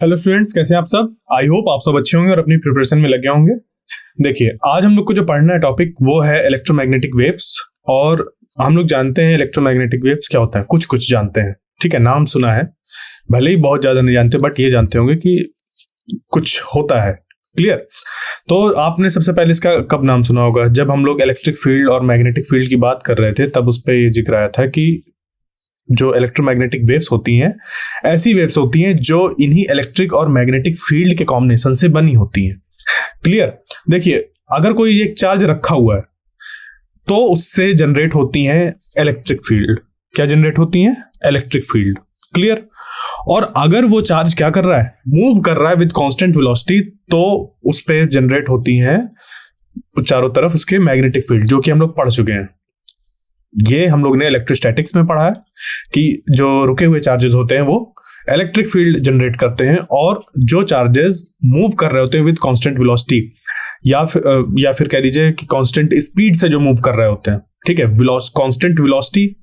Hello students, कैसे हैं आप सब। आई होप आप सब अच्छे होंगे और अपनी प्रिपरेशन में लगे होंगे। देखिए, आज हम लोग को जो पढ़ना है टॉपिक वो है इलेक्ट्रोमैग्नेटिक वेव्स। और हम लोग जानते हैं इलेक्ट्रोमैग्नेटिक वेव्स क्या होता है, कुछ कुछ जानते हैं, ठीक है, नाम सुना है, भले ही बहुत ज्यादा नहीं जानते, बट ये जानते होंगे कि कुछ होता है। क्लियर। तो आपने सबसे पहले इसका कब नाम सुना होगा, जब हम लोग इलेक्ट्रिक फील्ड और मैग्नेटिक फील्ड की बात कर रहे थे, तब उस पर ये जिक्र आया था कि जो इलेक्ट्रोमैग्नेटिक वेव्स होती हैं ऐसी वेव्स होती हैं जो इन्हीं इलेक्ट्रिक और मैग्नेटिक फील्ड के कॉम्बिनेशन से बनी होती हैं। क्लियर। देखिए, अगर कोई एक चार्ज रखा हुआ है तो उससे जनरेट होती हैं इलेक्ट्रिक फील्ड। क्या जनरेट होती हैं? Electric field. क्लियर। और अगर वो चार्ज क्या कर रहा है, मूव कर रहा है विद कांस्टेंट वेलोसिटी, तो उस पर जनरेट होती हैं चारों तरफ उसके मैग्नेटिक फील्ड, जो कि हम लोग पढ़ चुके हैं। ये हम लोग ने इलेक्ट्रोस्टैटिक्स में पढ़ा है कि जो रुके हुए चार्जेस होते हैं वो इलेक्ट्रिक फील्ड जनरेट करते हैं, और जो चार्जेस मूव कर रहे होते हैं विद कांस्टेंट वेलोसिटी या फिर कह लीजिए कि कांस्टेंट स्पीड से जो मूव कर रहे होते हैं, ठीक है, कांस्टेंट वेलोसिटी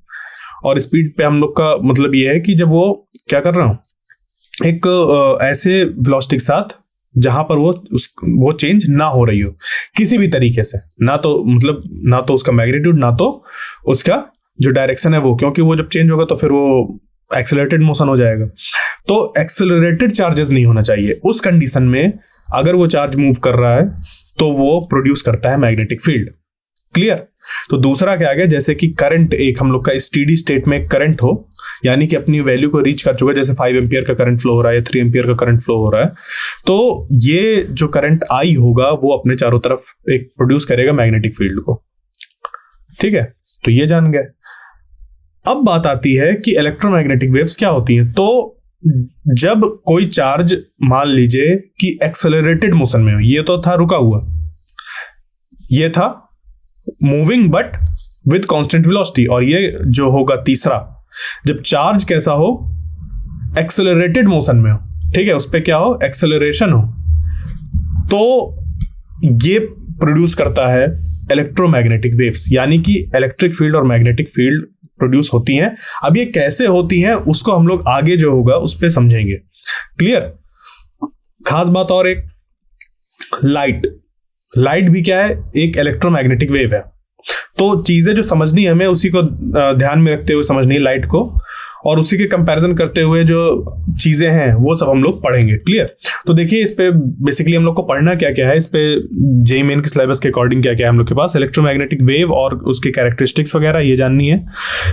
और स्पीड पे हम लोग का मतलब ये है कि जब वो क्या कर रहा हूं, एक ऐसे वेलोसिटी के साथ जहां पर वो चेंज ना हो रही हो किसी भी तरीके से, ना तो उसका मैग्नीट्यूड, ना तो उसका जो डायरेक्शन है वो, क्योंकि वो जब चेंज होगा तो फिर वो एक्सेलरेटेड मोशन हो जाएगा। तो एक्सेलरेटेड चार्जेस नहीं होना चाहिए। उस कंडीशन में अगर वो चार्ज मूव कर रहा है तो वो प्रोड्यूस करता है मैग्नेटिक फील्ड। क्लियर। तो दूसरा क्या आ गया, जैसे कि करंट, एक हम लोग का स्टेडी स्टेट में करंट हो, यानी कि अपनी वैल्यू को रीच कर चुका है, जैसे 5 एम्पियर का करंट फ्लो हो रहा है या 3 एम्पियर का करंट फ्लो हो रहा है, तो ये जो करंट आई होगा वो अपने चारों तरफ एक प्रोड्यूस करेगा मैग्नेटिक फील्ड को। ठीक है, तो ये जान गए। अब बात आती है कि इलेक्ट्रोमैग्नेटिक वेव्स क्या होती हैं। तो जब कोई चार्ज मान लीजिए कि एक्सेलरेटेड मोशन में हो, ये तो था रुका हुआ, ये था moving but with constant velocity, और ये जो होगा तीसरा, जब चार्ज कैसा हो, एक्सेलरेटेड मोशन में हो, ठीक है, उस पे क्या हो, एक्सेलरेशन हो, तो ये प्रोड्यूस करता है इलेक्ट्रोमैग्नेटिक वेव्स, यानी कि इलेक्ट्रिक फील्ड और मैग्नेटिक फील्ड प्रोड्यूस होती हैं। अब ये कैसे होती हैं उसको हम लोग आगे जो होगा उस पे समझेंगे। क्लियर। खास बात और एक, लाइट भी क्या है, एक इलेक्ट्रोमैग्नेटिक वेव है। तो चीजें जो समझनी है हमें उसी को ध्यान में रखते हुए समझनी है लाइट को, और उसी के कंपैरिजन करते हुए जो चीजें हैं वो सब हम लोग पढ़ेंगे। क्लियर। तो देखिए, इस पे बेसिकली हम लोग को पढ़ना क्या क्या है, इस पे जेईई मेन के सिलेबस के अकॉर्डिंग क्या क्या है हम लोग के पास, इलेक्ट्रोमैग्नेटिक वेव और उसके कैरेक्टरिस्टिक्स वगैरह ये जाननी है।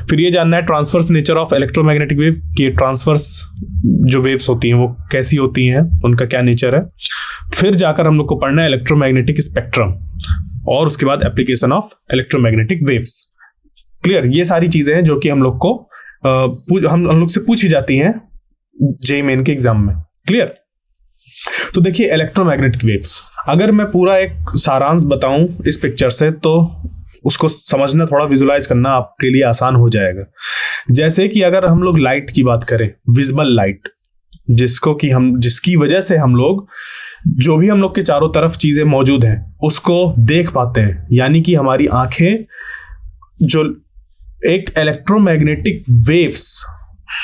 फिर ये जानना है transverse nature of electromagnetic wave, कि ट्रांसवर्स जो वेव्स होती हैं वो कैसी होती हैं, उनका क्या नेचर है। फिर जाकर हम लोग को पढ़ना है इलेक्ट्रोमैग्नेटिक स्पेक्ट्रम, और उसके बाद application of electromagnetic waves. Clear. ये सारी चीजें हैं जो कि हम लोग को हम लोग से पूछी जाती हैं जेईई मेन के एग्जाम में। क्लियर। तो देखिए, इलेक्ट्रोमैग्नेटिक वेव्स, अगर मैं पूरा एक सारांश बताऊं इस पिक्चर से तो उसको समझना, थोड़ा विजुलाइज करना आपके लिए आसान हो जाएगा। जैसे कि अगर हम लोग लाइट की बात करें, विजिबल लाइट, जिसकी वजह से हम लोग जो भी हम लोग के चारों तरफ चीजें मौजूद हैं उसको देख पाते हैं, यानी कि हमारी आंखें जो एक इलेक्ट्रोमैग्नेटिक वेव्स,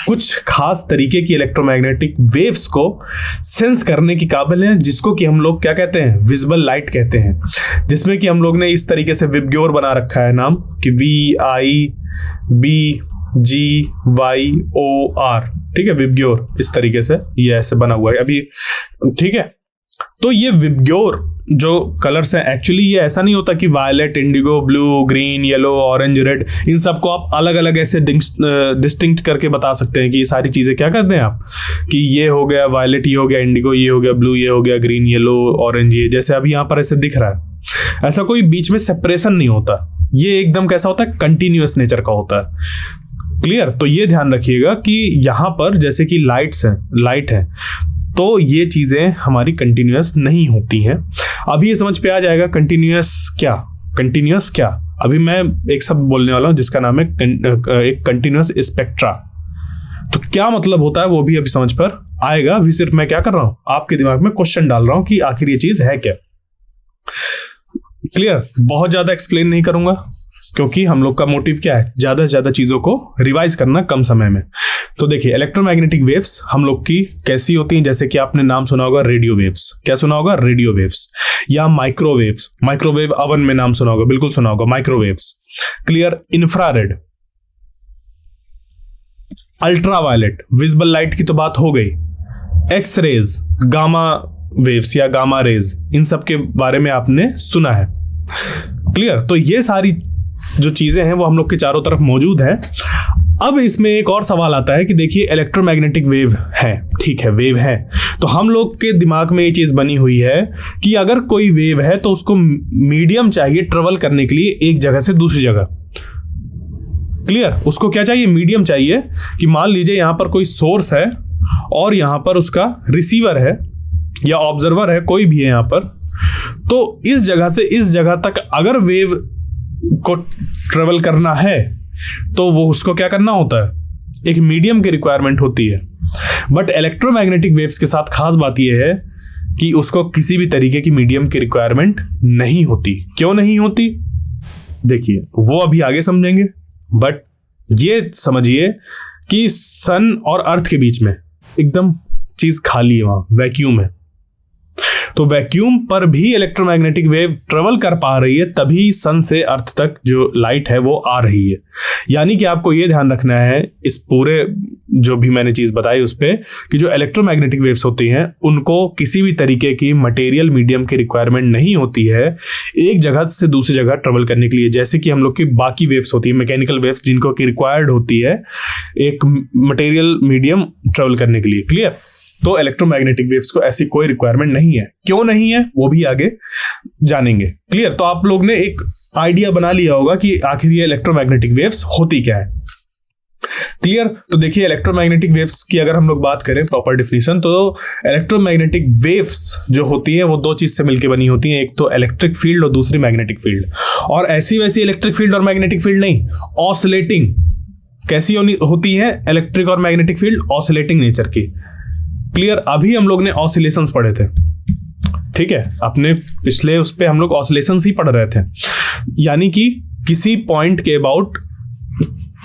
कुछ खास तरीके की इलेक्ट्रोमैग्नेटिक वेव्स को सेंस करने की काबिल है, जिसको कि हम लोग क्या कहते हैं, विजिबल लाइट कहते हैं। जिसमें कि हम लोग ने इस तरीके से विबग्योर बना रखा है नाम, कि VIBGYOR, ठीक है, विबग्योर, इस तरीके से ये ऐसे बना हुआ है अभी। ठीक है। तो ये विबग्योर जो कलर्स हैं, एक्चुअली ये ऐसा नहीं होता कि violet, indigo, blue, green, yellow, orange, red, इन सबको आप अलग अलग ऐसे डिस्टिंक्ट करके बता सकते हैं कि ये सारी चीजें क्या करते हैं आप, कि ये हो गया वायलेट, ये हो गया इंडिगो, ये हो गया ब्लू, ये हो गया ग्रीन, येलो, ऑरेंज, ये जैसे अभी यहाँ पर ऐसे दिख रहा है। ऐसा कोई बीच में सेपरेशन नहीं होता, ये एकदम कैसा होता है, कंटिन्यूअस नेचर का होता है। क्लियर। तो ये ध्यान रखिएगा कि यहाँ पर जैसे कि लाइट है तो ये चीजें हमारी कंटिन्यूअस नहीं होती हैं। अभी ये समझ पे आ जाएगा कंटिन्यूअस क्या। अभी मैं एक शब्द बोलने वाला हूं जिसका नाम है एक कंटिन्यूअस स्पेक्ट्रा। तो क्या मतलब होता है वो भी अभी समझ पर आएगा। अभी सिर्फ मैं क्या कर रहा हूं, आपके दिमाग में क्वेश्चन डाल रहा हूं कि आखिर ये चीज है क्या। क्लियर। बहुत ज्यादा एक्सप्लेन नहीं करूंगा, क्योंकि हम लोग का मोटिव क्या है, ज्यादा से ज्यादा चीजों को रिवाइज करना कम समय में। तो देखिए इलेक्ट्रोमैग्नेटिक वेव्स हम लोग की कैसी होती हैं, जैसे कि आपने नाम सुना होगा रेडियो वेव्स। क्या सुना होगा? Radio waves. या माइक्रोवेव्स, माइक्रोवेव ओवन में नाम सुना होगा, बिल्कुल सुना होगा, microwaves. Clear? Infrared, ultraviolet, visible light की तो बात हो गई, एक्स रेज, गामा वेव्स या गामा रेज, इन सब के बारे में आपने सुना है। क्लियर? तो ये सारी जो चीजें हैं वो हम लोग के चारों तरफ मौजूद है। अब इसमें एक और सवाल आता है कि देखिए इलेक्ट्रोमैग्नेटिक वेव है, ठीक है, वेव है, तो हम लोग के दिमाग में ये चीज बनी हुई है कि अगर कोई वेव है तो उसको मीडियम चाहिए ट्रेवल करने के लिए एक जगह से दूसरी जगह। क्लियर? उसको क्या चाहिए? मीडियम चाहिए कि मान लीजिए यहां पर कोई सोर्स है और यहां पर उसका रिसीवर है या ऑब्जर्वर है, कोई भी है यहां पर, तो इस जगह से इस जगह तक अगर वेव को ट्रेवल करना है तो वो उसको क्या करना होता है? एक मीडियम की रिक्वायरमेंट होती है। बट इलेक्ट्रोमैग्नेटिक वेव्स के साथ खास बात यह है कि उसको किसी भी तरीके की मीडियम की रिक्वायरमेंट नहीं होती। क्यों नहीं होती? देखिए वो अभी आगे समझेंगे, बट ये समझिए कि सन और अर्थ के बीच में एकदम चीज खाली है, वहां वैक्यूम है। तो वैक्यूम पर भी इलेक्ट्रोमैग्नेटिक वेव ट्रेवल कर पा रही है, तभी सन से अर्थ तक जो लाइट है वो आ रही है। यानी कि आपको ये ध्यान रखना है इस पूरे जो भी मैंने चीज बताई उस पे, कि जो इलेक्ट्रोमैग्नेटिक वेव्स होती हैं उनको किसी भी तरीके की मटेरियल मीडियम की रिक्वायरमेंट नहीं होती है एक जगह से दूसरी जगह ट्रेवल करने के लिए। जैसे कि हम लोग की बाकी वेव्स होती है, मैकेनिकल वेव्स, जिनको की रिक्वायर्ड होती है एक मटेरियल मीडियम ट्रेवल करने के लिए। क्लियर? तो इलेक्ट्रोमैग्नेटिक वेव्स को ऐसी कोई रिक्वायरमेंट नहीं है। क्यों नहीं है वो भी आगे जानेंगे। क्लियर? तो आप लोग ने एक आइडिया बना लिया होगा कि आखिर ये इलेक्ट्रोमैग्नेटिक वेव्स होती क्या है। क्लियर? तो देखिए इलेक्ट्रोमैग्नेटिक वेव्स की अगर हम लोग बात करें प्रॉपर डिफिनेशन, तो इलेक्ट्रोमैग्नेटिक वेव्स जो होती हैं वो दो चीज से मिलकर बनी होती हैं, एक तो इलेक्ट्रिक फील्ड और दूसरी मैग्नेटिक फील्ड। और ऐसी वैसी इलेक्ट्रिक फील्ड और मैग्नेटिक फील्ड नहीं, ऑसिलेटिंग। कैसी होती है इलेक्ट्रिक और मैग्नेटिक फील्ड? ऑसिलेटिंग नेचर की। क्लियर? अभी हम लोग ने ऑसिलेशंस पढ़े थे, ठीक है, अपने पिछले उस पे हम लोग ऑसिलेशंस ही पढ़ रहे थे। यानी कि किसी पॉइंट के अबाउट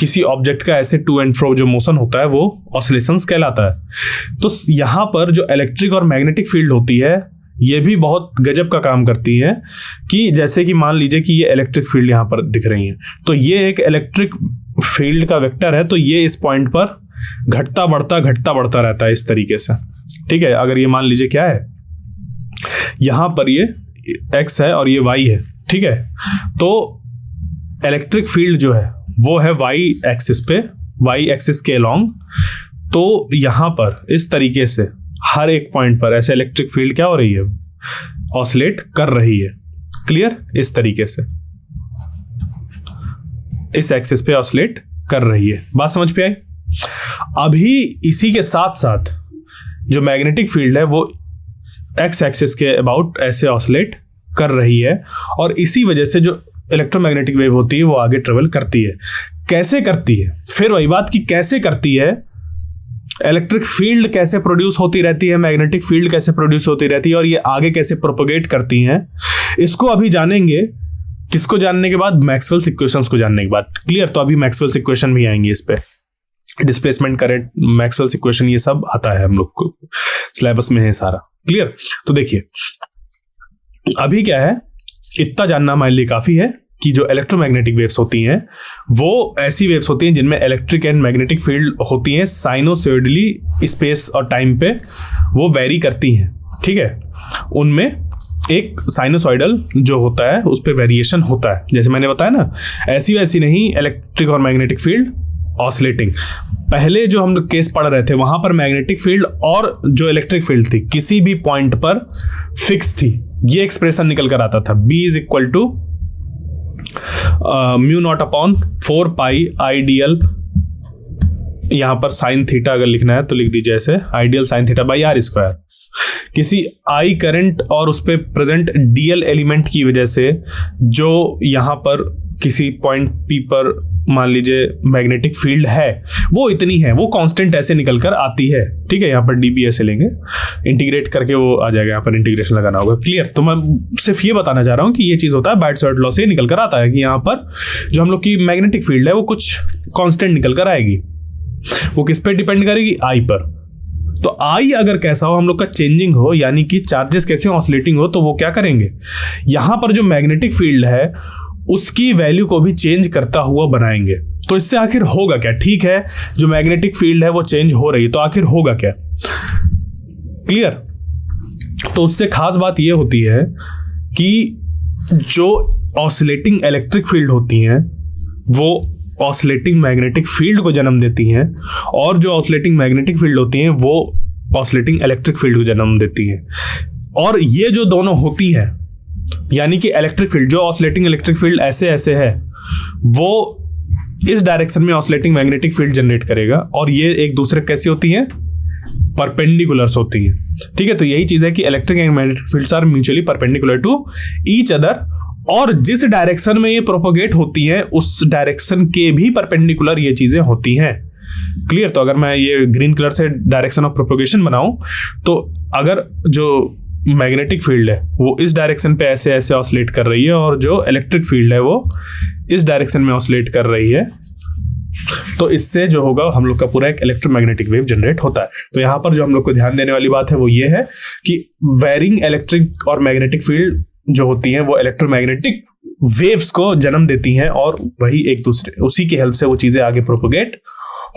किसी ऑब्जेक्ट का ऐसे टू एंड फ्रो जो मोशन होता है वो ऑसिलेशंस कहलाता है। तो यहां पर जो इलेक्ट्रिक और मैग्नेटिक फील्ड होती है ये भी बहुत गजब का काम करती है, कि जैसे कि मान लीजिए कि ये इलेक्ट्रिक फील्ड यहां पर दिख रही है, तो ये एक इलेक्ट्रिक फील्ड का वेक्टर है, तो ये इस पॉइंट पर घटता बढ़ता रहता है इस तरीके से। ठीक है? अगर ये मान लीजिए क्या है, यहां पर ये x है और ये y है, ठीक है, तो इलेक्ट्रिक फील्ड जो है वो है y एक्सिस पे, y एक्सिस के अलोंग। तो यहां पर इस तरीके से हर एक पॉइंट पर ऐसे इलेक्ट्रिक फील्ड क्या हो रही है? ऑसिलेट कर रही है। क्लियर? इस तरीके से इस एक्सिस पे ऑसिलेट कर रही है। बात समझ पे आई? अभी इसी के साथ साथ जो मैग्नेटिक फील्ड है वो एक्स एक्सिस के अबाउट ऐसे ऑसिलेट कर रही है, और इसी वजह से जो इलेक्ट्रोमैग्नेटिक वेव होती है वो आगे ट्रेवल करती है। कैसे करती है? फिर वही बात कि कैसे करती है, इलेक्ट्रिक फील्ड कैसे प्रोड्यूस होती रहती है, मैग्नेटिक फील्ड कैसे प्रोड्यूस होती रहती है, और ये आगे कैसे प्रोपोगेट करती हैं, इसको अभी जानेंगे। किसको जानने के बाद? मैक्सवेल्स इक्वेशंस को जानने के बाद। क्लियर? तो अभी मैक्सवेल्स इक्वेशन भी आएंगे इस पे, डिस्प्लेसमेंट करंट, मैक्सवेल्स इक्वेशन, ये सब आता है हम लोग को, सिलेबस में है सारा। क्लियर? तो देखिए अभी क्या है, इतना जानना हमारे लिए काफी है कि जो इलेक्ट्रोमैग्नेटिक वेव्स होती हैं वो ऐसी वेव्स होती हैं जिनमें इलेक्ट्रिक एंड मैग्नेटिक फील्ड होती हैं साइनोसॉइडली स्पेस और टाइम पे वो वेरी करती हैं। ठीक है? उनमें एक साइनोसॉइडल जो होता है उस पर वेरिएशन होता है, जैसे मैंने बताया ना, ऐसी वैसी नहीं इलेक्ट्रिक और मैग्नेटिक फील्ड ऑसिलेटिंग। पहले जो हम लोग केस पढ़ रहे थे वहां पर मैग्नेटिक फील्ड और जो इलेक्ट्रिक फील्ड थी किसी भी पॉइंट पर फिक्स थी। ये एक्सप्रेशन निकल कर आता था, B is equal to mu naught upon 4 pi I DL, यहां पर साइन थीटा अगर लिखना है तो लिख दीजिए ऐसे, I DL sine theta by R square. किसी आई करंट और उस पर प्रेजेंट डीएल एलिमेंट की वजह से जो यहां पर किसी पॉइंट पी पर मान लीजिए मैग्नेटिक फील्ड है, वो इतनी है, वो कांस्टेंट ऐसे निकल कर आती है, ठीक है। यहाँ पर डीबी ऐसे लेंगे, इंटीग्रेट करके वो आ जाएगा, यहाँ पर इंटीग्रेशन लगाना होगा, क्लियर। तो मैं सिर्फ ये बताना चाह रहा हूँ कि ये चीज होता है, बायट-सवार्त लॉ से निकल कर आता है कि यहाँ पर जो हम लोग की मैग्नेटिक फील्ड है वो कुछ कांस्टेंट निकल कर आएगी। वो किस पे डिपेंड करेगी? आई पर। तो आई अगर कैसा हो, हम लोग का चेंजिंग हो, यानी कि चार्जेस कैसे ऑसिलेटिंग हो, तो वो क्या करेंगे, यहां पर जो मैग्नेटिक फील्ड है उसकी वैल्यू को भी चेंज करता हुआ बनाएंगे। तो इससे आखिर होगा क्या? ठीक है, जो मैग्नेटिक फील्ड है वो चेंज हो रही है, तो आखिर होगा क्या? क्लियर। तो उससे खास बात यह होती है कि जो ऑसिलेटिंग इलेक्ट्रिक फील्ड होती हैं वो ऑसिलेटिंग मैग्नेटिक फील्ड को जन्म देती हैं, और जो ऑसिलेटिंग मैग्नेटिक फील्ड होती हैं वो ऑसिलेटिंग इलेक्ट्रिक फील्ड को जन्म देती हैं। और ये जो दोनों होती हैं, यानी कि इलेक्ट्रिक फील्ड, जो ऑसिलेटिंग इलेक्ट्रिक फील्ड ऐसे ऐसे है, वो इस डायरेक्शन में ऑसिलेटिंग मैग्नेटिक फील्ड जनरेट करेगा, और ये एक दूसरे कैसी होती हैं? परपेंडिकुलर्स होती हैं, ठीक है। तो यही चीज है कि electric and magnetic fields are mutually perpendicular to each other, और जिस डायरेक्शन में ये प्रोपोगेट होती हैं उस डायरेक्शन के भी परपेंडिकुलर ये चीजें होती हैं, क्लियर। तो अगर मैं ये ग्रीन कलर से डायरेक्शन ऑफ प्रोपोगेशन बनाऊं, तो अगर जो मैग्नेटिक फील्ड है वो इस डायरेक्शन पे ऐसे ऐसे ऑसिलेट कर रही है, और जो इलेक्ट्रिक फील्ड है वो इस डायरेक्शन में ऑसिलेट कर रही है, तो इससे जो होगा हम लोग का पूरा एक इलेक्ट्रोमैग्नेटिक वेव जनरेट होता है। तो यहाँ पर जो हम लोग को ध्यान देने वाली बात है वो ये है कि वेरिंग इलेक्ट्रिक और मैग्नेटिक फील्ड जो होती हैं वो इलेक्ट्रोमैग्नेटिक वेव्स को जन्म देती हैं, और वही एक दूसरे उसी की हेल्प से वो चीजें आगे प्रोपोगेट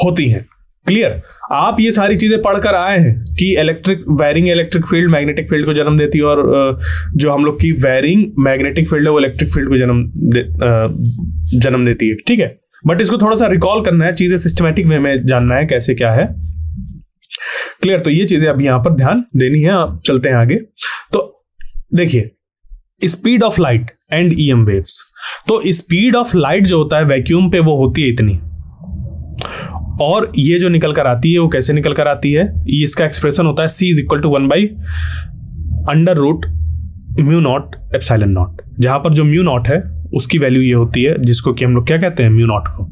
होती हैं, क्लियर। आप ये सारी चीजें पढ़कर आए हैं कि varying electric field magnetic field को जन्म देती है, और जो हम लोग की वेरिंग मैग्नेटिक फील्ड है वो इलेक्ट्रिक फील्ड को जन्म देती है, ठीक है। बट इसको थोड़ा सा रिकॉल करना है, चीजें सिस्टमैटिक वे में जानना है कैसे क्या है, क्लियर। तो ये चीजें अभी यहां पर ध्यान देनी है। आप चलते हैं आगे। तो देखिए, speed of light and EM waves. तो स्पीड ऑफ लाइट जो होता है वैक्यूम पे वो होती है इतनी, और ये जो निकल कर आती है वो कैसे निकल कर आती है, इसका एक्सप्रेशन होता है C=1/√μ0 एप्सिलॉन नॉट, जहां पर जो म्यू नॉट है उसकी वैल्यू ये होती है, जिसको कि हम लोग क्या कहते हैं, म्यू नॉट को,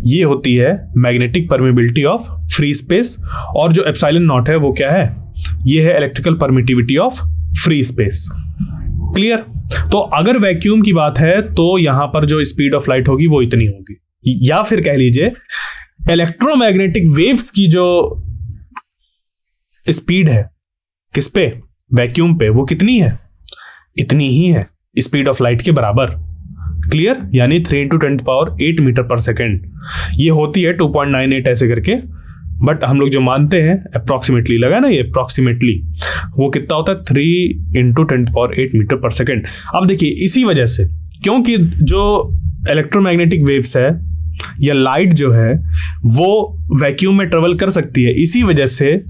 ये होती है magnetic permeability of free space, और जो एप्सिलॉन नॉट है वो क्या है, ये है electrical permittivity of free space, clear. तो अगर वैक्यूम की बात है तो यहां पर जो स्पीड ऑफ लाइट होगी वो इतनी होगी, या फिर कह लीजिए इलेक्ट्रोमैग्नेटिक वेव्स की जो स्पीड है किस पे, वैक्यूम पे, वो कितनी है, इतनी ही है, स्पीड ऑफ लाइट के बराबर, क्लियर। यानी 3 × 10⁸ मीटर पर सेकेंड, ये होती है 2.98 ऐसे करके, बट हम लोग जो मानते हैं अप्रोक्सीमेटली लगा ना, ये अप्रोक्सीमेटली वो कितना होता है 3 × 10⁸ मीटर पर सेकेंड। अब देखिए, इसी वजह से, क्योंकि जो इलेक्ट्रोमैग्नेटिक वेव्स है या लाइट जो है वो वैक्यूम में ट्रेवल कर सकती है, इसी वजह से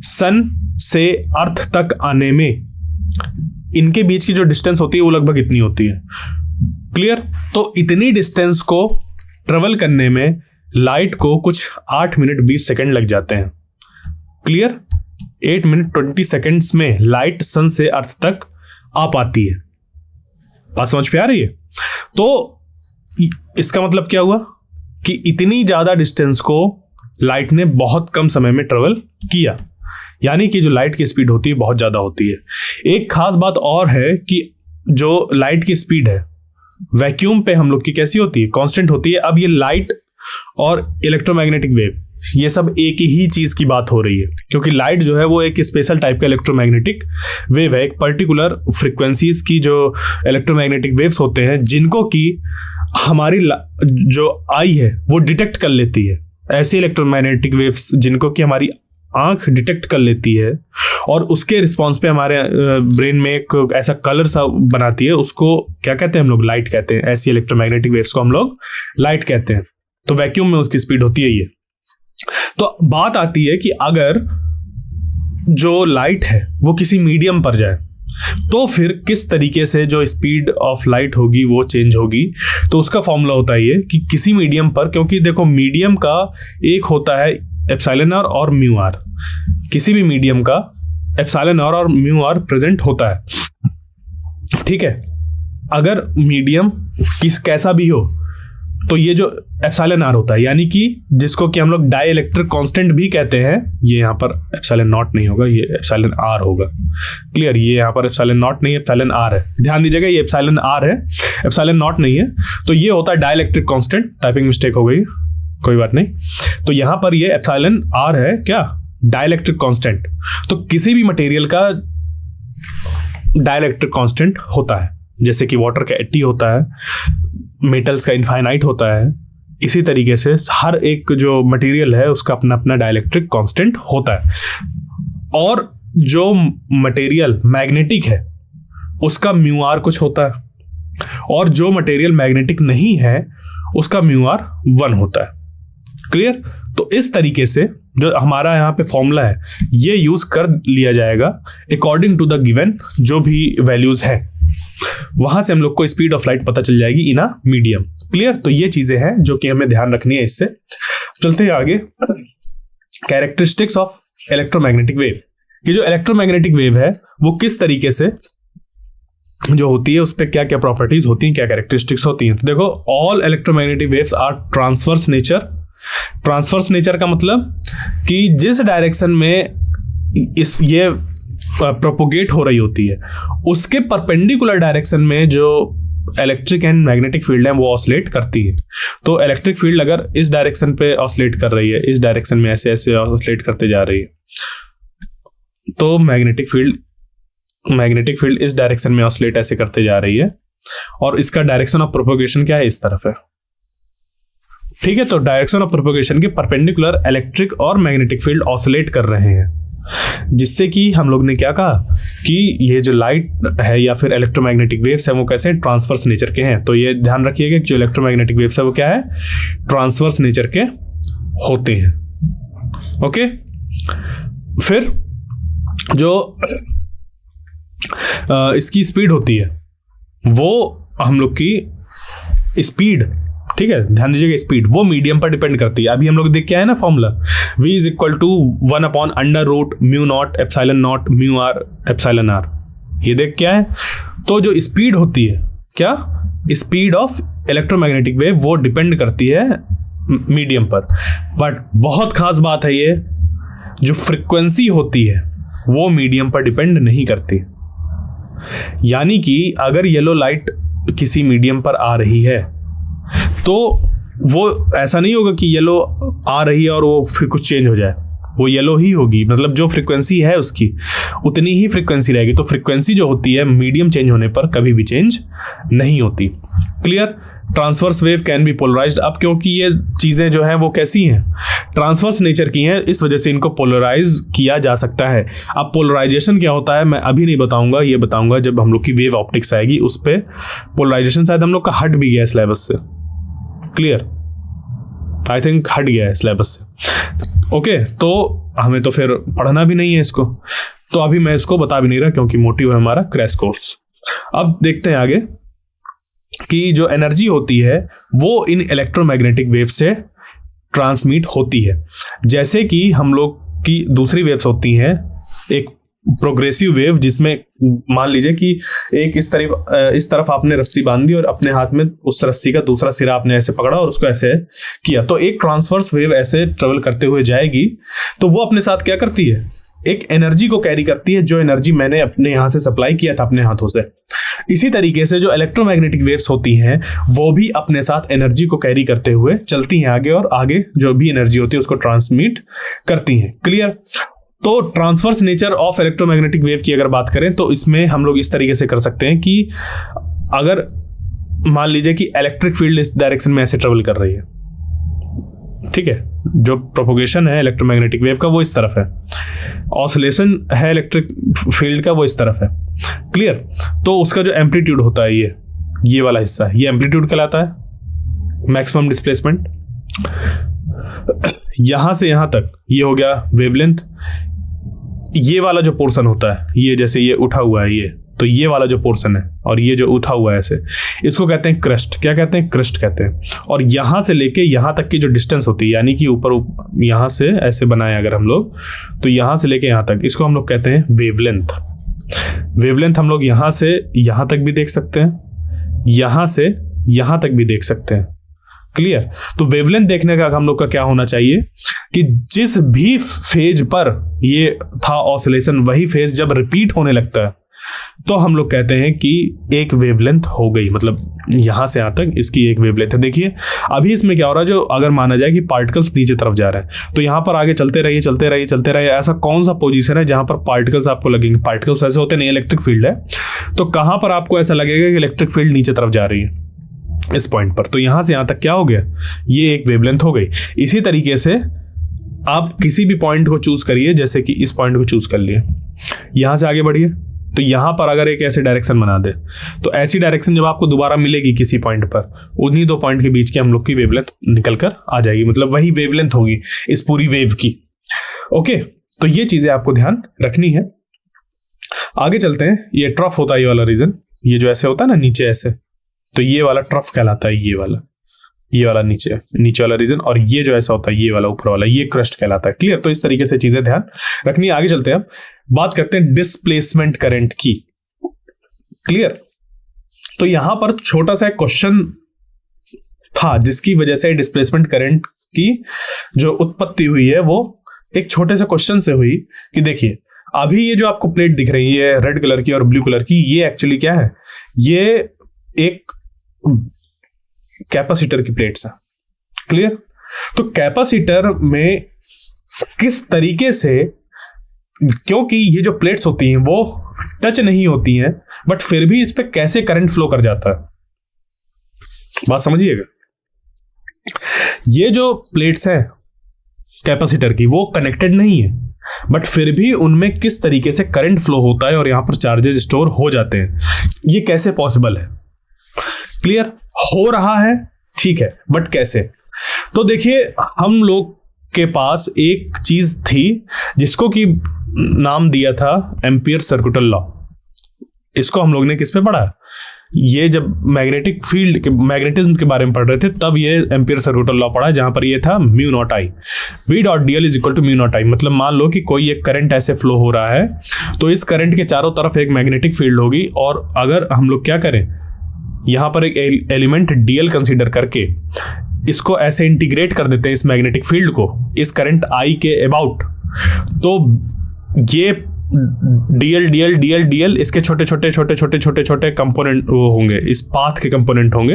सन से अर्थ तक आने में इनके बीच की जो डिस्टेंस होती है वो लगभग इतनी होती है, क्लियर। तो इतनी डिस्टेंस को ट्रेवल करने में लाइट को कुछ 8 मिनट 20 सेकंड लग जाते हैं, क्लियर। 8 मिनट 20 सेकंड्स में लाइट सन से अर्थ तक आ पाती है। बात समझ पे आ रही है? तो इसका मतलब क्या हुआ कि इतनी ज्यादा डिस्टेंस को लाइट ने बहुत कम समय में ट्रेवल किया, यानी कि जो लाइट की स्पीड होती है बहुत ज्यादा होती है। एक खास बात और है कि जो लाइट की स्पीड है वैक्यूम पे हम लोग की कैसी होती है, कांस्टेंट होती है। अब ये लाइट और इलेक्ट्रोमैग्नेटिक वेव ये सब एक ही चीज की बात हो रही है, क्योंकि लाइट जो है वो एक स्पेशल टाइप का इलेक्ट्रोमैग्नेटिक वेव है, एक पर्टिकुलर फ्रीक्वेंसीज की जो इलेक्ट्रोमैग्नेटिक वेव्स होते हैं जिनको कि हमारी जो आई है वो डिटेक्ट कर लेती है। ऐसे इलेक्ट्रोमैग्नेटिक वेव्स जिनको कि हमारी आंख डिटेक्ट कर लेती है और उसके रिस्पॉन्स पे हमारे ब्रेन में एक ऐसा कलर सा बनाती है, उसको क्या कहते हैं हम लोग, लाइट कहते हैं। ऐसी इलेक्ट्रोमैग्नेटिक वेव्स को हम लोग लाइट कहते हैं। तो वैक्यूम में उसकी स्पीड होती है ये। तो बात आती है कि अगर जो लाइट है वो किसी मीडियम पर जाए तो फिर किस तरीके से जो स्पीड ऑफ लाइट होगी वो चेंज होगी। तो उसका फॉर्मूला होता है ये कि किसी मीडियम पर, क्योंकि देखो मीडियम का एक होता है एप्सिलॉन आर और म्यू आर, किसी भी मीडियम का एप्सिलॉन आर और म्यू आर प्रेजेंट होता है, ठीक है। अगर मीडियम कैसा भी हो तो ये जो एप्सिलॉन आर होता है, यानी कि जिसको कि हम लोग डाई इलेक्ट्रिक कांस्टेंट भी कहते हैं, ये यहाँ पर एप्सिलॉन नॉट नहीं होगा, ये एप्सिलॉन आर होगा। क्लियर, ये यहाँ पर एप्सिलॉन नॉट नहीं है, एप्सिलॉन आर है। ध्यान दीजिएगा, ये एप्सिलॉन आर है, एप्सिलॉन नॉट नहीं है। तो ये होता है dielectric constant, typing mistake हो गई, कोई बात नहीं। तो यहाँ पर ये एप्सिलॉन आर है क्या, डाई इलेक्ट्रिक कांस्टेंट। तो किसी भी मटेरियल का डाई इलेक्ट्रिक कांस्टेंट होता है, जैसे कि वाटर का 80 होता है, मेटल्स का इनफाइनाइट होता है। इसी तरीके से हर एक जो मटेरियल है उसका अपना अपना डाइलेक्ट्रिक कांस्टेंट होता है। और जो मटेरियल मैग्नेटिक है उसका म्यू आर कुछ होता है, और जो मटेरियल मैग्नेटिक नहीं है उसका म्यू आर 1 होता है। क्लियर। तो इस तरीके से जो हमारा यहाँ पे फॉर्मूला है ये यूज कर लिया जाएगा अकॉर्डिंग टू द गिवन जो भी वैल्यूज है, वहां से हम लोग को स्पीड ऑफ लाइट पता चल जाएगी इन अ मीडियम। क्लियर। तो ये चीजें हैं जो कि हमें ध्यान रखनी है। इससे चलते हैं आगे, कैरेक्टरिस्टिक्स ऑफ इलेक्ट्रोमैग्नेटिक वेव। कि जो इलेक्ट्रोमैग्नेटिक वेव है वो किस तरीके से जो होती है, उस पर क्या क्या प्रॉपर्टीज होती हैं, क्या कैरेक्टरिस्टिक्स होती हैं। तो देखो, all electromagnetic waves are transverse nature. Transverse nature का मतलब कि जिस डायरेक्शन में ये प्रोपोगेट हो रही होती है उसके परपेंडिकुलर डायरेक्शन में जो इलेक्ट्रिक एंड मैग्नेटिक फील्ड है वो ऑसिलेट करती है। तो इलेक्ट्रिक फील्ड अगर इस डायरेक्शन पे ऑसिलेट कर रही है, इस डायरेक्शन में ऐसे ऐसे ऑसिलेट करते जा रही है, तो मैग्नेटिक फील्ड इस डायरेक्शन में ऑसिलेट ऐसे करते जा रही है, और इसका डायरेक्शन ऑफ प्रोपोगेशन क्या है, इस तरफ है। ठीक है। तो डायरेक्शन ऑफ प्रोपोगेशन के परपेंडिकुलर इलेक्ट्रिक और मैग्नेटिक फील्ड ऑसिलेट कर रहे हैं, जिससे कि हम लोग ने क्या कहा कि ये जो लाइट है या फिर इलेक्ट्रोमैग्नेटिक वेव्स है वो कैसे ट्रांसवर्स नेचर के हैं। तो ये ध्यान रखिएगा कि जो इलेक्ट्रोमैग्नेटिक वेव्स है वो क्या है, ट्रांसवर्स नेचर के होते हैं। ओके। फिर जो इसकी स्पीड होती है वो हम लोग की स्पीड, ठीक है, ध्यान दीजिएगा, स्पीड वो मीडियम पर डिपेंड करती है। अभी हम लोग देख के आए ना formula, v is equal to 1/√μ0 ε0 μr ε। ये देख क्या है, तो जो स्पीड होती है क्या, स्पीड ऑफ इलेक्ट्रोमैग्नेटिक वेव वो डिपेंड करती है मीडियम पर। बट बहुत खास बात है ये, जो फ्रिक्वेंसी होती है वो मीडियम पर डिपेंड नहीं करती। यानी कि अगर येलो लाइट किसी मीडियम पर आ रही है तो वो ऐसा नहीं होगा कि येलो आ रही है और वो फिर कुछ चेंज हो जाए, वो येलो ही होगी। मतलब जो फ्रीक्वेंसी है उसकी उतनी ही फ्रीक्वेंसी रहेगी। तो फ्रीक्वेंसी जो होती है मीडियम चेंज होने पर कभी भी चेंज नहीं होती। Clear. Transverse wave can be polarised. अब क्योंकि ये चीज़ें जो हैं वो कैसी हैं, ट्रांसवर्स नेचर की हैं, इस वजह से इनको पोलराइज किया जा सकता है। अब पोलराइजेशन क्या होता है मैं अभी नहीं बताऊंगा, ये बताऊंगा जब हम लोग की वेव ऑप्टिक्स आएगी, उस पर पोलराइजेशन शायद हम लोग का हट भी गया सिलेबस से। क्लियर, आई थिंक हट गया है सिलेबस से। ओके, तो हमें तो फिर पढ़ना भी नहीं है इसको, तो अभी मैं इसको बता भी नहीं रहा क्योंकि मोटिव है हमारा क्रैश कोर्स। अब देखते हैं आगे कि जो एनर्जी होती है वो इन इलेक्ट्रोमैग्नेटिक वेव से ट्रांसमिट होती है। जैसे कि हम लोग की दूसरी वेव्स होती हैं, एक प्रोग्रेसिव वेव जिसमें मान लीजिए कि एक इस तरफ आपने रस्सी बांध दी और अपने हाथ में उस रस्सी का दूसरा सिरा आपने ऐसे पकड़ा और उसको ऐसे किया, तो एक ट्रांसवर्स वेव ऐसे ट्रेवल करते हुए जाएगी। तो वो अपने साथ क्या करती है, एक एनर्जी को कैरी करती है, जो एनर्जी मैंने अपने यहाँ से सप्लाई किया था अपने हाथों से। इसी तरीके से जो इलेक्ट्रोमैग्नेटिक वेव्स होती हैं वो भी अपने साथ एनर्जी को कैरी करते हुए चलती हैं आगे, और आगे जो भी एनर्जी होती है उसको ट्रांसमिट करती हैं। क्लियर। तो transverse nature of electromagnetic wave की अगर बात करें तो इसमें हम लोग इस तरीके से कर सकते हैं कि अगर मान लीजिए कि इलेक्ट्रिक फील्ड इस डायरेक्शन में ऐसे ट्रेवल कर रही है, ठीक है, जो प्रोपोगेशन है इलेक्ट्रोमैग्नेटिक वेव का वो इस तरफ है, ऑसिलेशन है इलेक्ट्रिक फील्ड का वो इस तरफ है। क्लियर। तो उसका जो एम्पलीट्यूड होता है ये वाला हिस्सा, ये एम्पलीट्यूड कहलाता है, मैक्सिमम डिस्प्लेसमेंट। यहां से यहां तक ये हो गया वेवलेंथ। ये वाला जो पोर्शन होता है, ये जैसे ये उठा हुआ है, ये तो ये वाला जो पोर्शन है और ये जो उठा हुआ है ऐसे, इसको कहते हैं क्रस्ट। क्या कहते हैं, क्रस्ट कहते हैं। और यहां से लेके यहां तक की जो डिस्टेंस होती है, यानी कि ऊपर यहां से ऐसे बनाए अगर हम लोग, तो यहां से लेके यहां तक, इसको हम लोग कहते हैं वेवलेंथ। वेवलेंथ हम लोग यहां से यहां तक भी देख सकते हैं, यहां से यहां तक भी देख सकते हैं। क्लियर? तो वेवलेंथ देखने का हम लोग का क्या होना चाहिए कि जिस भी फेज पर ये था ऑसिलेशन, वही फेज जब रिपीट होने लगता है तो हम लोग कहते हैं कि एक वेवलेंथ हो गई, मतलब यहां से यहां तक इसकी एक वेवलेंथ है। देखिए अभी इसमें क्या हो रहा है, जो अगर माना जाए कि पार्टिकल्स नीचे तरफ जा रहे हैं तो यहां पर आगे चलते रहिए चलते रहिए चलते रहिए। ऐसा कौन सा पोजीशन है जहां पर पार्टिकल्स आपको लगेंगे? पार्टिकल्स ऐसे होते नहीं, इलेक्ट्रिक फील्ड है, तो कहां पर आपको ऐसा लगेगा कि इलेक्ट्रिक फील्ड नीचे तरफ जा रही है? इस पॉइंट पर। तो यहां से यहां तक क्या हो गया, ये एक वेवलेंथ हो गई। इसी तरीके से आप किसी भी पॉइंट को चूज करिए, जैसे कि इस पॉइंट को चूज कर लिए, यहां से आगे बढ़िए, तो यहां पर अगर एक ऐसे डायरेक्शन बना दे तो ऐसी डायरेक्शन जब आपको दोबारा मिलेगी किसी पॉइंट पर, उन्हीं दो पॉइंट के बीच की हम लोग की वेवलेंथ निकल कर आ जाएगी, मतलब वही वेवलेंथ होगी इस पूरी वेव की। ओके, तो ये चीजें आपको ध्यान रखनी है। आगे चलते हैं। ये ट्रफ होता है, ये वाला रीजन, ये जो ऐसे होता है ना नीचे ऐसे, तो ये वाला ट्रफ कहलाता है। ये वाला नीचे वाला रीजन, और ये जो ऐसा होता है ये वाला ऊपर वाला, ये क्रस्ट कहलाता है। क्लियर? तो इस तरीके से चीजें ध्यान रखनी है। आगे चलते हैं, अब बात करते हैं डिस्प्लेसमेंट करंट की। क्लियर? तो यहां पर छोटा सा एक क्वेश्चन था जिसकी वजह से डिस्प्लेसमेंट करंट की जो उत्पत्ति हुई है वो एक छोटे से क्वेश्चन से हुई कि देखिए अभी ये जो आपको प्लेट दिख रही है रेड कलर की और ब्लू कलर की, ये एक्चुअली क्या है? ये एक कैपेसिटर की प्लेट्स है। क्लियर? तो कैपेसिटर में किस तरीके से, क्योंकि ये जो प्लेट्स होती हैं वो टच नहीं होती हैं, बट फिर भी इस पे कैसे करंट फ्लो कर जाता है, बात समझिएगा। ये जो प्लेट्स हैं कैपेसिटर की वो कनेक्टेड नहीं है, बट फिर भी उनमें किस तरीके से करंट फ्लो होता है और यहां पर चार्जेस स्टोर हो जाते हैं, ये कैसे पॉसिबल है? क्लियर? हो रहा है, ठीक है, बट कैसे? तो देखिए हम लोग के पास एक चीज थी जिसको कि नाम दिया था एम्पियर सर्कुटल लॉ। इसको हम लोग ने किस पे पढ़ा? ये जब मैग्नेटिक फील्ड के मैग्नेटिज्म के बारे में पढ़ रहे थे तब ये एम्पियर सर्कुटल लॉ पढ़ा, जहां पर ये था mu not I, V dot DL is equal to mu not I. मतलब मान लो कि कोई एक करंट ऐसे फ्लो हो रहा है तो इस करंट के चारों तरफ एक मैग्नेटिक फील्ड होगी, और अगर हम लोग क्या करें, यहां पर एक एलिमेंट DL कंसीडर करके इसको ऐसे इंटीग्रेट कर देते हैं इस मैग्नेटिक फील्ड को इस करंट I के अबाउट, तो ये DL DL DL DL इसके छोटे छोटे कंपोनेंट वो होंगे, इस पाथ के कंपोनेंट होंगे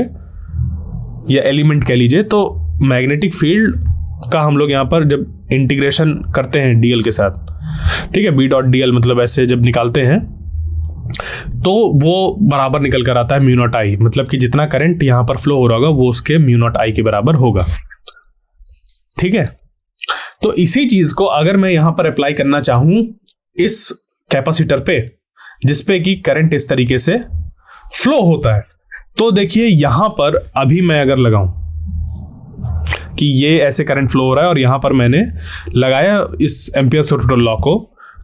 या एलिमेंट कह लीजिए। तो मैग्नेटिक फील्ड का हम लोग यहाँ पर जब इंटीग्रेशन करते हैं DL के साथ, ठीक है, B डॉट DL मतलब ऐसे जब निकालते हैं तो वो बराबर निकल कर आता है म्यू नॉट आई, मतलब कि जितना करंट यहां पर फ्लो हो रहा होगा वो उसके म्यू नॉट आई के बराबर होगा। ठीक है? तो इसी चीज को अगर मैं यहां पर अप्लाई करना चाहूं इस कैपेसिटर पे जिसपे कि करंट इस तरीके से फ्लो होता है, तो देखिए यहां पर अभी मैं अगर लगाऊं कि ये ऐसे करंट फ्लो हो रहा है और यहां पर मैंने लगाया इस एम्पियर सर्कुटल लॉ को,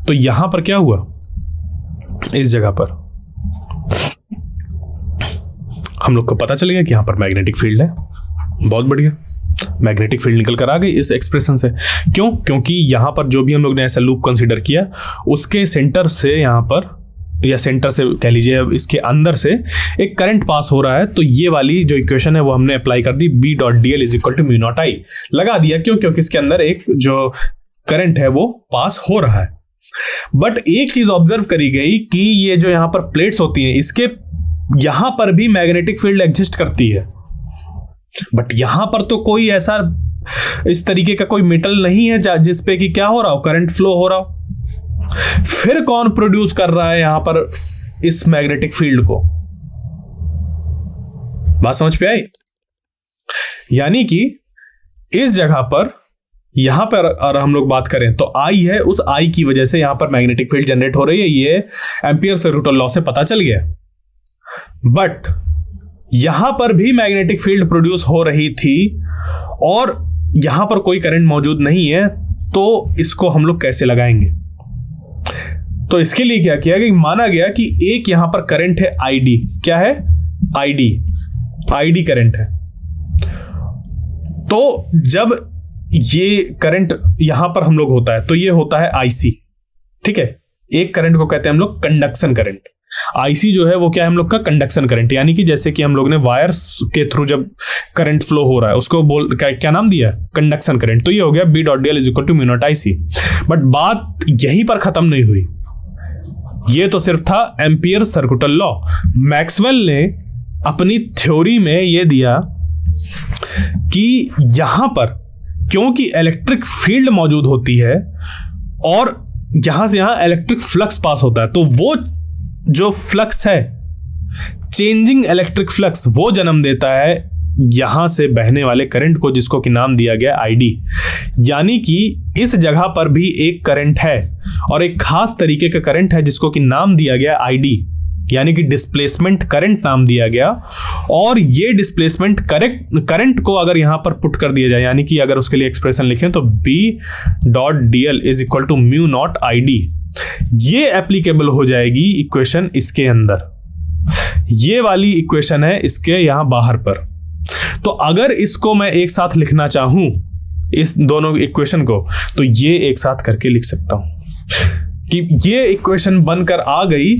तो यहां पर क्या हुआ, इस जगह पर हम लोग को पता चल गया कि यहां पर मैग्नेटिक फील्ड है। बहुत बढ़िया, मैग्नेटिक फील्ड निकल कर आ गई इस एक्सप्रेशन से। क्यों? क्योंकि यहां पर जो भी हम लोग ने ऐसा लूप कंसीडर किया उसके सेंटर से यहां पर, या सेंटर से कह लीजिए, इसके अंदर से एक करंट पास हो रहा है। तो ये वाली जो इक्वेशन है वो हमने अप्लाई कर दी, B dot DL is equal to mu not I लगा दिया। क्यों? क्योंकि इसके अंदर एक जो करंट है वो पास हो रहा है। बट एक चीज ऑब्जर्व करी गई कि ये जो यहां पर प्लेट्स होती हैं इसके यहां पर भी मैग्नेटिक फील्ड एग्जिस्ट करती है, बट यहां पर तो कोई ऐसा इस तरीके का कोई मेटल नहीं है जिसपे कि क्या हो रहा हो, करंट फ्लो हो रहा हो। फिर कौन प्रोड्यूस कर रहा है यहां पर इस मैग्नेटिक फील्ड को? बात समझ पे आई? यानी कि इस जगह पर यहां पर अगर हम लोग बात करें तो I है, उस I की वजह से यहां पर मैग्नेटिक फील्ड जनरेट हो रही है, ये एम्पियर सर्कुटल लॉ से पता चल गया। बट यहां पर भी मैग्नेटिक फील्ड प्रोड्यूस हो रही थी और यहां पर कोई करंट मौजूद नहीं है, तो इसको हम लोग कैसे लगाएंगे? तो इसके लिए क्या किया गया, माना गया कि एक यहां पर करंट है ID। क्या है? ID करंट है। तो जब ये करंट यहां पर हम लोग होता है तो ये होता है IC। ठीक है? एक करंट को कहते हैं हम लोग कंडक्शन करंट। आईसी जो है वो क्या है हम लोग का कंडक्शन करंट, यानी कि जैसे कि हम लोग ने वायर्स के थ्रू जब करंट फ्लो हो रहा है उसको क्या नाम दिया, कंडक्शन करंट। तो ये हो गया B dot DL is equal to mu naught IC। But बात यहीं पर खत्म नहीं हुई, ये तो सिर्फ था एम्पियर सर्कुटल लॉ। मैक्सवेल ने अपनी थ्योरी में ये दिया कि यहां पर क्योंकि इलेक्ट्रिक फील्ड मौजूद होती है और यहां से यहां इलेक्ट्रिक फ्लक्स पास होता है, तो वो जो फ्लक्स है चेंजिंग इलेक्ट्रिक फ्लक्स वो जन्म देता है यहां से बहने वाले करंट को, जिसको कि नाम दिया गया ID। यानी कि इस जगह पर भी एक करंट है और एक खास तरीके का करंट है जिसको कि नाम दिया गया ID, यानी कि डिस्प्लेसमेंट करंट नाम दिया गया। और ये डिस्प्लेसमेंट करंट को अगर यहां पर पुट कर दिया जाए, यानी कि अगर उसके लिए एक्सप्रेशन लिखें तो B dot DL is equal to mu naught ID, ये एप्लीकेबल हो जाएगी इक्वेशन इसके अंदर। ये वाली इक्वेशन है इसके यहां बाहर पर। तो अगर इसको मैं एक साथ लिखना चाहूं इस दोनों इक्वेशन को, तो ये एक साथ करके लिख सकता हूं कि ये इक्वेशन बनकर आ गई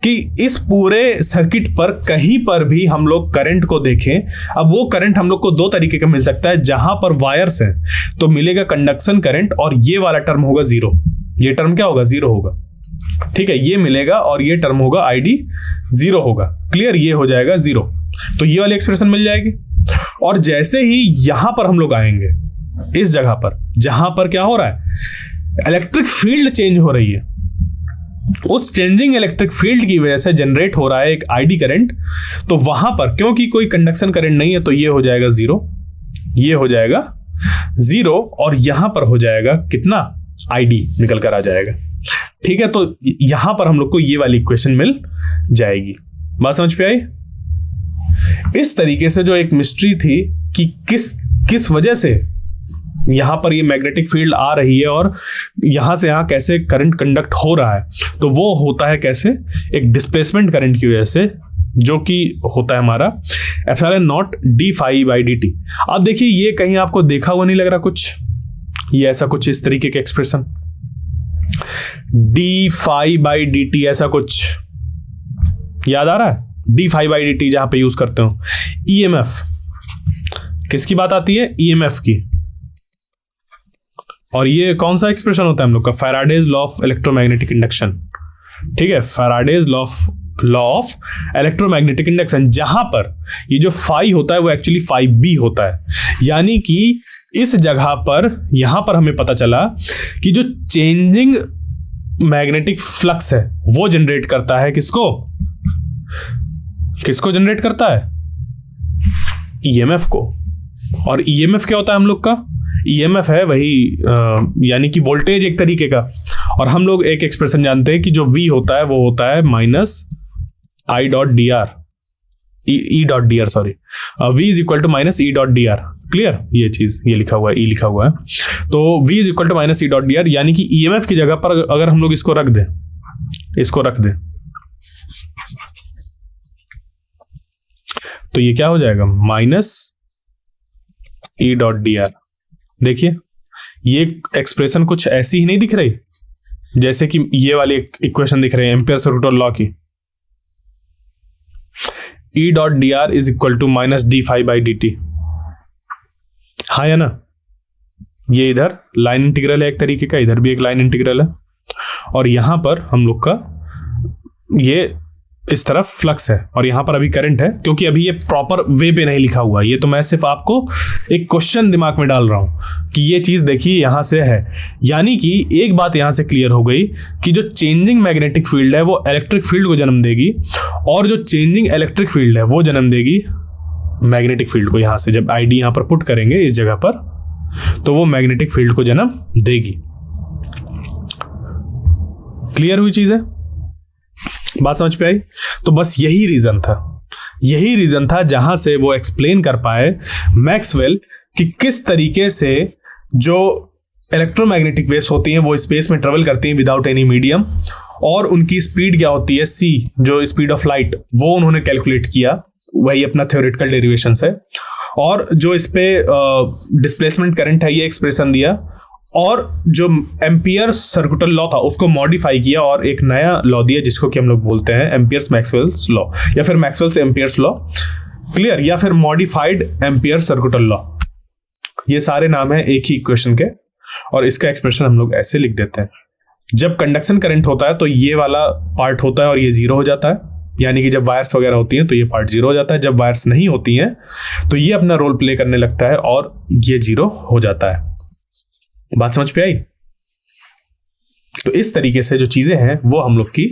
कि इस पूरे सर्किट पर कहीं पर भी हम लोग करंट को देखें। अब वो करंट हम लोग को दो तरीके का मिल सकता है, जहां पर वायर्स हैं तो मिलेगा कंडक्शन करंट और ये वाला टर्म होगा जीरो। ये टर्म क्या होगा, जीरो होगा, ठीक है, ये मिलेगा और ये टर्म होगा ID जीरो होगा। क्लियर, ये हो जाएगा जीरो, तो ये वाली एक्सप्रेशन मिल जाएगी। और जैसे ही यहां पर हम लोग आएंगे इस जगह पर जहां पर क्या हो रहा है, इलेक्ट्रिक फील्ड चेंज हो रही है, उस चेंजिंग इलेक्ट्रिक फील्ड की वजह से जनरेट हो रहा है एक ID करंट, तो वहां पर क्योंकि कोई कंडक्शन करंट नहीं है तो ये हो जाएगा जीरो, ये हो जाएगा जीरो और यहां पर हो जाएगा कितना, ID निकल कर आ जाएगा। ठीक है, तो यहां पर हम लोग को ये वाली इक्वेशन मिल जाएगी। बात समझ पे आई? इस तरीके से जो एक मिस्ट्री थी कि किस वजह से यहां पर ये मैग्नेटिक फील्ड आ रही है और यहां से यहां कैसे करंट कंडक्ट हो रहा है, तो वो होता है कैसे, एक डिस्प्लेसमेंट करंट की वजह से, जो कि होता है हमारा epsilon not d phi by dt। अब देखिए ये कहीं आपको देखा हुआ नहीं लग रहा कुछ, ये ऐसा कुछ इस तरीके के expression d phi by dt, ऐसा कुछ याद आ रहा है, d phi by dt जहां पे यूज करते हो। EMF किसकी बात आती है, EMF की। और ये कौन सा एक्सप्रेशन होता है हम लोग का, Faraday's law of electromagnetic induction. ठीक है, Faraday's law of electromagnetic induction, जहां पर ये जो फाई होता है वो एक्चुअली फाई बी होता है। यानी कि इस जगह पर यहां पर हमें पता चला कि जो चेंजिंग मैग्नेटिक फ्लक्स है वो जनरेट करता है किसको जनरेट करता है, EMF को। और EMF क्या होता है हम लोग का, EMF है वही यानी कि वोल्टेज एक तरीके का। और हम लोग एक एक्सप्रेशन जानते हैं कि जो V होता है वो होता है minus I dot D R, E dot D R, sorry, V is equal to minus E dot D R. Clear, ये चीज ये लिखा हुआ है, E लिखा हुआ है, तो V is equal to minus E dot D R, यानी कि EMF की जगह पर अगर हम लोग इसको रख दें तो ये क्या हो जाएगा, minus E dot D are. देखिए ये एक्सप्रेशन कुछ ऐसी ही नहीं दिख रही जैसे कि ये वाली इक्वेशन दिख रही है एम्पियर सर्कुटल लॉ की। E dot D R is equal to minus d phi by dt, हाँ या ना। ये इधर लाइन इंटीग्रल है एक तरीके का, इधर भी एक लाइन इंटीग्रल है, और यहां पर हम लोग का ये इस तरफ फ्लक्स है और यहां पर अभी करंट है, क्योंकि अभी ये प्रॉपर वे पे नहीं लिखा हुआ है। ये तो मैं सिर्फ आपको एक क्वेश्चन दिमाग में डाल रहा हूं कि ये चीज देखिए यहां से है। यानी कि एक बात यहां से क्लियर हो गई कि जो चेंजिंग मैग्नेटिक फील्ड है वो इलेक्ट्रिक फील्ड को जन्म देगी, और जो चेंजिंग इलेक्ट्रिक फील्ड है वो जन्म देगी मैग्नेटिक फील्ड को। यहां से जब ID यहां पर पुट करेंगे इस जगह पर, तो वो मैग्नेटिक फील्ड को जन्म देगी। क्लियर हुई चीज है, बात समझ पे आई? तो बस यही रीजन था जहां से वो एक्सप्लेन कर पाए मैक्सवेल कि किस तरीके से जो इलेक्ट्रोमैग्नेटिक वेव्स होती हैं वो स्पेस में ट्रेवल करती हैं विदाउट एनी मीडियम, और उनकी स्पीड क्या होती है, c, जो स्पीड ऑफ लाइट, वो उन्होंने कैलकुलेट किया, वही अपना थ्योरेटिकल डेरिवेशन से। और जो इस पे डिस्प्लेसमेंट करंट है ये एक्सप्रेशन दिया, और जो एम्पियर सर्कुलर लॉ था उसको मॉडिफाई किया और एक नया लॉ दिया जिसको कि हम लोग बोलते हैं एम्पियर्स मैक्सवेल्स लॉ या फिर मैक्सवेल्स एम्पियर्स लॉ, क्लियर, या फिर मॉडिफाइड एम्पियर सर्कुलर लॉ। ये सारे नाम है एक ही इक्वेशन के और इसका एक्सप्रेशन हम लोग ऐसे लिख देते हैं। जब कंडक्शन करंट होता है तो ये वाला पार्ट होता है और ये जीरो हो जाता है, यानी कि जब वायर्स वगैरह होती हैं तो ये पार्ट जीरो हो जाता है। जब वायर्स नहीं होती हैं तो ये अपना रोल प्ले करने लगता है और ये जीरो हो जाता है। बात समझ पे आई? तो इस तरीके से जो चीजें हैं वो हम लोग की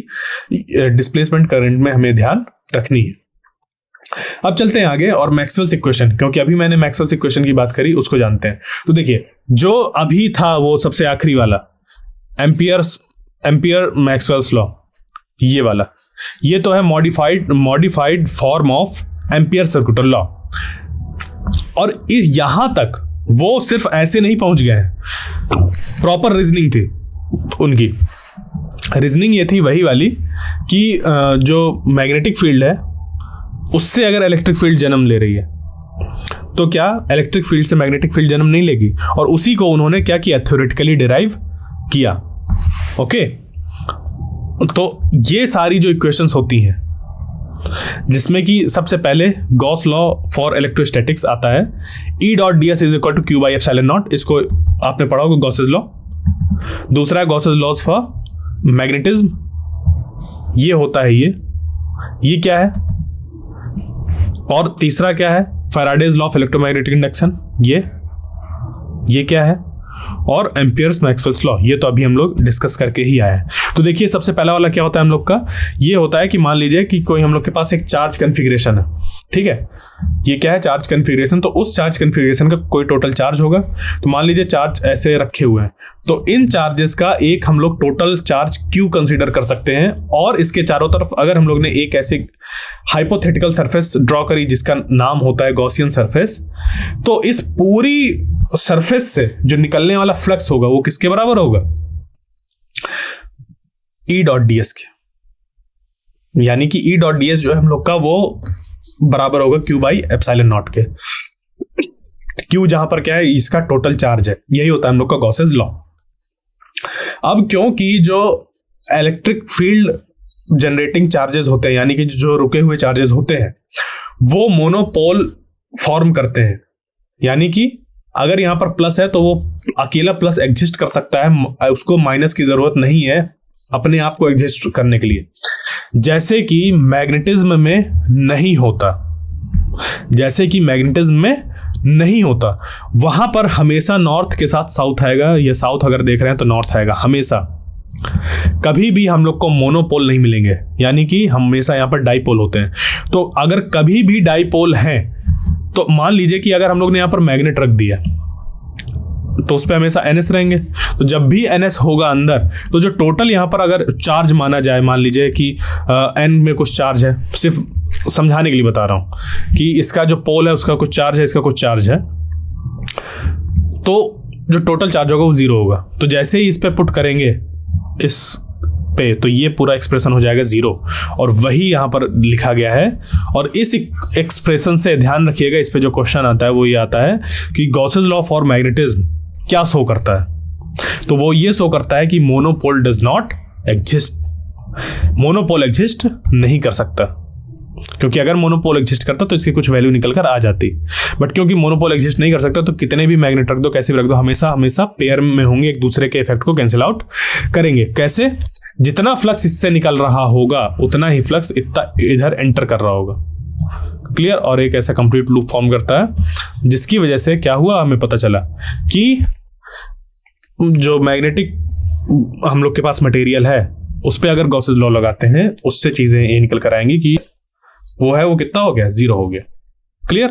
डिस्प्लेसमेंट करंट में हमें ध्यान रखनी है। अब चलते हैं आगे और मैक्सवेल्स इक्वेशन, क्योंकि अभी मैंने मैक्सवेल्स इक्वेशन की बात करी, उसको जानते हैं। तो देखिए जो अभी था वो सबसे आखिरी वाला एम्पियर मैक्सवेल्स लॉ, ये वाला, ये तो है modified form of ampere circular law. और इस यहां तक वो सिर्फ ऐसे नहीं पहुंच गए, प्रॉपर रीजनिंग थी उनकी। रीजनिंग ये थी वही वाली कि जो मैग्नेटिक फील्ड है उससे अगर इलेक्ट्रिक फील्ड जन्म ले रही है तो क्या इलेक्ट्रिक फील्ड से मैग्नेटिक फील्ड जन्म नहीं लेगी, और उसी को उन्होंने क्या किया, थ्योरेटिकली डिराइव किया। ओके, तो ये सारी जो इक्वेशंस होती हैं जिसमें कि सबसे पहले गॉस लॉ फॉर इलेक्ट्रोस्टैटिक्स आता है, E.ds is equal to Q by epsilon naught, इसको आपने पढ़ा होगा गॉसेस लॉ। दूसरा है गॉसेस लॉज फॉर मैग्नेटिज्म, ये होता है ये क्या है, और तीसरा क्या है, Faraday's law of electromagnetic induction, ये क्या है, और एम्पियर्स मैक्सवेल्स लॉ, ये तो अभी हम लोग डिस्कस करके ही आए हैं। तो देखिए सबसे पहला वाला क्या होता है हम लोग का, ये होता है कि मान लीजिए कि कोई हम लोग के पास एक चार्ज कन्फिग्रेशन है, ठीक है, ये क्या है, चार्ज कन्फिग्रेशन। तो उस चार्ज कन्फिग्रेशन का कोई टोटल चार्ज होगा, तो मान लीजिए चार्ज ऐसे रखे हुए हैं, तो इन चार्जेस का एक हम लोग टोटल चार्ज Q कंसीडर कर सकते हैं, और इसके चारों तरफ अगर हम लोग ने एक ऐसे हाइपोथेटिकल सरफेस ड्रॉ करी जिसका नाम होता है गॉसियन सरफेस, तो इस पूरी सरफेस से जो निकलने वाला फ्लक्स होगा वो किसके बराबर होगा, E.ds के, यानी कि E.ds जो है हम लोग का वो बराबर होगा Q बाई एप्सिलॉन नॉट के। Q जहां पर क्या है, इसका टोटल चार्ज है, यही होता है हम लोग का गॉसेस लॉ। अब क्योंकि जो इलेक्ट्रिक फील्ड जनरेटिंग चार्जेस होते हैं, यानी कि जो रुके हुए चार्जेस होते हैं, वो मोनोपोल फॉर्म करते हैं, यानी कि अगर यहां पर प्लस है तो वो अकेला प्लस एग्जिस्ट कर सकता है, उसको माइनस की जरूरत नहीं है अपने आप को एग्जिस्ट करने के लिए, जैसे कि मैग्नेटिज्म में नहीं होता, वहां पर हमेशा नॉर्थ के साथ साउथ आएगा, या साउथ अगर देख रहे हैं तो नॉर्थ आएगा हमेशा। कभी भी हम लोग को मोनोपोल नहीं मिलेंगे, यानी कि हमेशा यहाँ पर डाइपोल होते हैं। तो अगर कभी भी डाइपोल है तो मान लीजिए कि अगर हम लोग ने यहाँ पर मैग्नेट रख दिया तो उस पर हमेशा NS रहेंगे, तो जब भी NS होगा अंदर, तो जो टोटल यहाँ पर अगर चार्ज माना जाए, मान लीजिए कि N में कुछ चार्ज है, सिर्फ समझाने के लिए बता रहा हूँ कि इसका जो पोल है उसका कुछ चार्ज है, इसका कुछ चार्ज है, तो जो टोटल चार्ज होगा वो 0 होगा। तो जैसे ही इस पे पुट करेंगे इस पे, तो ये पूरा एक्सप्रेशन हो जाएगा 0, और वही यहाँ पर लिखा गया है। और इस एक्सप्रेशन से ध्यान रखिएगा, इस पे जो क्वेश्चन आता है वो ये आता है कि गॉसेस लॉ फॉर मैग्नेटिज्म क्या शो करता है, तो वो ये शो करता है कि monopole does not exist, monopole exist नहीं कर सकता, क्योंकि अगर मोनोपोल एग्जिस्ट करता तो इसकी कुछ वैल्यू निकल कर आ जाती, बट क्योंकि मोनोपोल एग्जिस्ट नहीं कर सकता तो कितने भी मैग्नेट रख दो, कैसे भी रख दो, हमेशा पेयर में होंगे, एक दूसरे के इफेक्ट को कैंसिल आउट करेंगे। कैसे? जितना फ्लक्स इससे निकल रहा होगा उतना ही फ्लक्स इधर एंटर कर रहा होगा, क्लियर। और एक ऐसा कंप्लीट लूप फॉर्म करता है जिसकी वजह से क्या हुआ, हमें पता चला कि जो मैग्नेटिक हम लोग के पास मटेरियल है उस पे अगर गॉसेस लॉ लगाते हैं उससे चीजें ये निकल कर आएंगी कि वो कितना हो गया, 0 हो गया, क्लियर।